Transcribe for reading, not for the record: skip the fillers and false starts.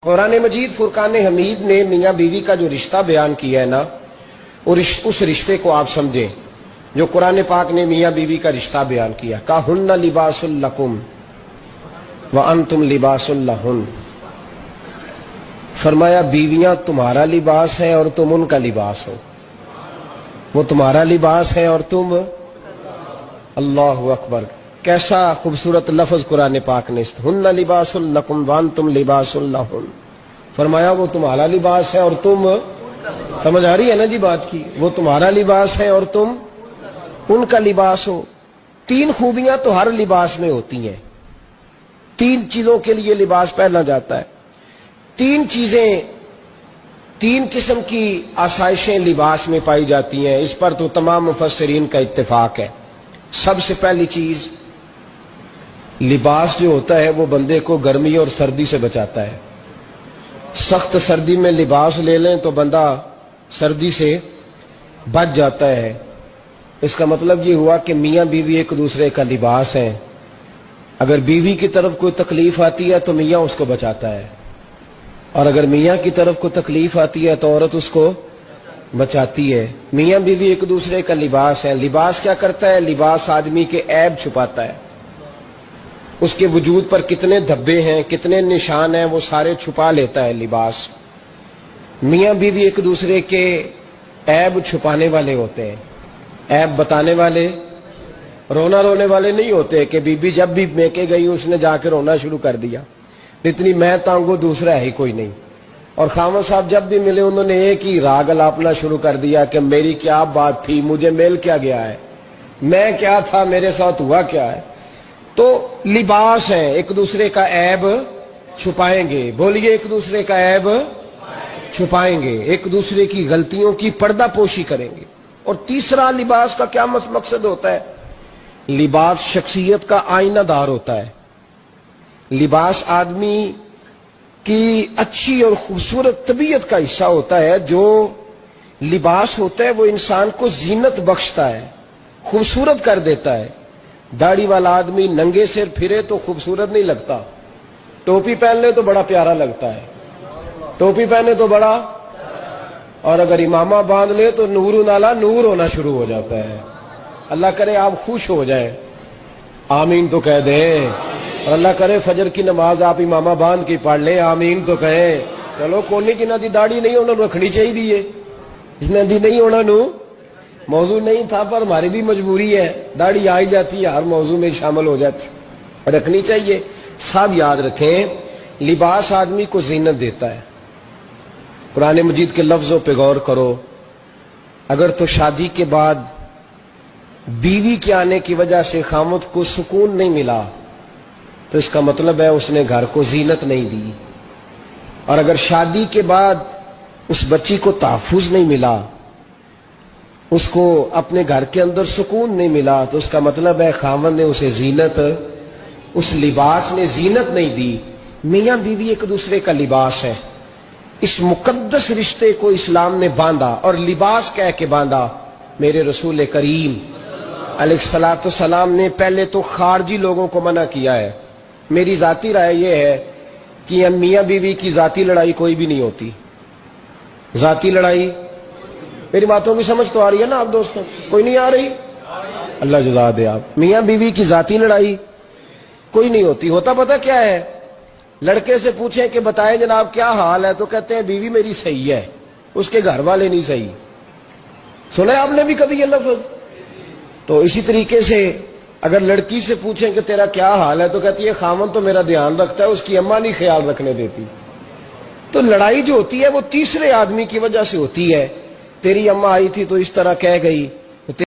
قرآن مجید فرقان حمید نے میاں بیوی کا جو رشتہ بیان کیا ہے نا، اور اس رشتے کو آپ سمجھیں جو قرآن پاک نے میاں بیوی کا رشتہ بیان کیا، کہن لباس لکم وانتم لباس لہن، فرمایا بیویاں تمہارا لباس ہے اور تم ان کا لباس ہو، وہ تمہارا لباس ہے اور تم، اللہ اکبر، کیسا خوبصورت لفظ قرآن پاک نے، ہن لباس لکم وانتم لباس لہن، فرمایا وہ تمہارا لباس ہے اور تم، سمجھ آ رہی ہے نا جی بات کی، وہ تمہارا لباس ہے اور تم ان کا لباس ہو۔ تین خوبیاں تو ہر لباس میں ہوتی ہیں، تین چیزوں کے لیے لباس پہنا جاتا ہے، تین چیزیں، تین قسم کی آسائشیں لباس میں پائی جاتی ہیں، اس پر تو تمام مفسرین کا اتفاق ہے۔ سب سے پہلی چیز، لباس جو ہوتا ہے وہ بندے کو گرمی اور سردی سے بچاتا ہے۔ سخت سردی میں لباس لے لیں تو بندہ سردی سے بچ جاتا ہے۔ اس کا مطلب یہ ہوا کہ میاں بیوی ایک دوسرے کا لباس ہیں، اگر بیوی کی طرف کوئی تکلیف آتی ہے تو میاں اس کو بچاتا ہے، اور اگر میاں کی طرف کوئی تکلیف آتی ہے تو عورت اس کو بچاتی ہے۔ میاں بیوی ایک دوسرے کا لباس ہے۔ لباس کیا کرتا ہے؟ لباس آدمی کے عیب چھپاتا ہے، اس کے وجود پر کتنے دھبے ہیں، کتنے نشان ہیں، وہ سارے چھپا لیتا ہے لباس۔ میاں بیوی ایک دوسرے کے عیب چھپانے والے ہوتے ہیں، عیب بتانے والے، رونا رونے والے نہیں ہوتے کہ بی بی جب بھی میکے گئی اس نے جا کے رونا شروع کر دیا، اتنی میں تانگو دوسرا ہے ہی کوئی نہیں، اور خامد صاحب جب بھی ملے انہوں نے ایک ہی راگ الاپنا شروع کر دیا کہ میری کیا بات تھی، مجھے مل کیا گیا ہے، میں کیا تھا، میرے ساتھ ہوا کیا ہے۔ تو لباس ہے، ایک دوسرے کا عیب چھپائیں گے، بولیے ایک دوسرے کا عیب چھپائیں گے، ایک دوسرے کی غلطیوں کی پردہ پوشی کریں گے۔ اور تیسرا لباس کا کیا مقصد ہوتا ہے؟ لباس شخصیت کا آئینہ دار ہوتا ہے۔ لباس آدمی کی اچھی اور خوبصورت طبیعت کا حصہ ہوتا ہے۔ جو لباس ہوتا ہے وہ انسان کو زینت بخشتا ہے، خوبصورت کر دیتا ہے۔ داڑھی والا آدمی ننگے سر پھرے تو خوبصورت نہیں لگتا، ٹوپی پہن لے تو بڑا پیارا لگتا ہے، ٹوپی پہنے تو بڑا، اور اگر امامہ باندھ لے تو نور نالا نور ہونا شروع ہو جاتا ہے۔ اللہ کرے آپ خوش ہو جائیں، آمین تو کہہ دیں، اور اللہ کرے فجر کی نماز آپ امامہ باندھ کی پڑھ لیں، آمین تو کہیں۔ چلو کونی جنہ دی داڑھی نہیں انہوں نے رکھنی چاہیے، جنہ دی نہیں انہوں نے، موضوع نہیں تھا پر ہماری بھی مجبوری ہے، داڑھی آئی جاتی ہے ہر موضوع میں شامل ہو جاتی، رکھنی چاہیے۔ سب یاد رکھیں لباس آدمی کو زینت دیتا ہے۔ قرآن مجید کے لفظوں پہ غور کرو، اگر تو شادی کے بعد بیوی کے آنے کی وجہ سے خامد کو سکون نہیں ملا تو اس کا مطلب ہے اس نے گھر کو زینت نہیں دی، اور اگر شادی کے بعد اس بچی کو تحفظ نہیں ملا، اس کو اپنے گھر کے اندر سکون نہیں ملا، تو اس کا مطلب ہے خاوند نے اسے زینت، اس لباس نے زینت نہیں دی۔ میاں بیوی ایک دوسرے کا لباس ہے، اس مقدس رشتے کو اسلام نے باندھا، اور لباس کہہ کے باندھا۔ میرے رسول کریم علیہ الصلوۃ والسلام نے پہلے تو خارجی لوگوں کو منع کیا ہے۔ میری ذاتی رائے یہ ہے کہ میاں بیوی کی ذاتی لڑائی کوئی بھی نہیں ہوتی، ذاتی لڑائی، میری باتوں کی سمجھ تو آ رہی ہے نا آپ دوستوں؟ کوئی نہیں آ رہی؟ اللہ جزا دے آپ۔ میاں بیوی کی ذاتی لڑائی کوئی نہیں ہوتی۔ ہوتا پتہ کیا ہے؟ لڑکے سے پوچھیں کہ بتائیں جناب کیا حال ہے، تو کہتے ہیں بیوی میری صحیح ہے، اس کے گھر والے نہیں صحیح۔ سنا ہے آپ نے بھی کبھی یہ لفظ؟ تو اسی طریقے سے اگر لڑکی سے پوچھیں کہ تیرا کیا حال ہے تو کہتی ہے خامن تو میرا دھیان رکھتا ہے، اس کی اماں نہیں خیال رکھنے دیتی۔ تو لڑائی جو ہوتی ہے وہ تیسرے آدمی کی وجہ سے ہوتی ہے۔ تیری اماں آئی تھی تو اس طرح کہہ گئی،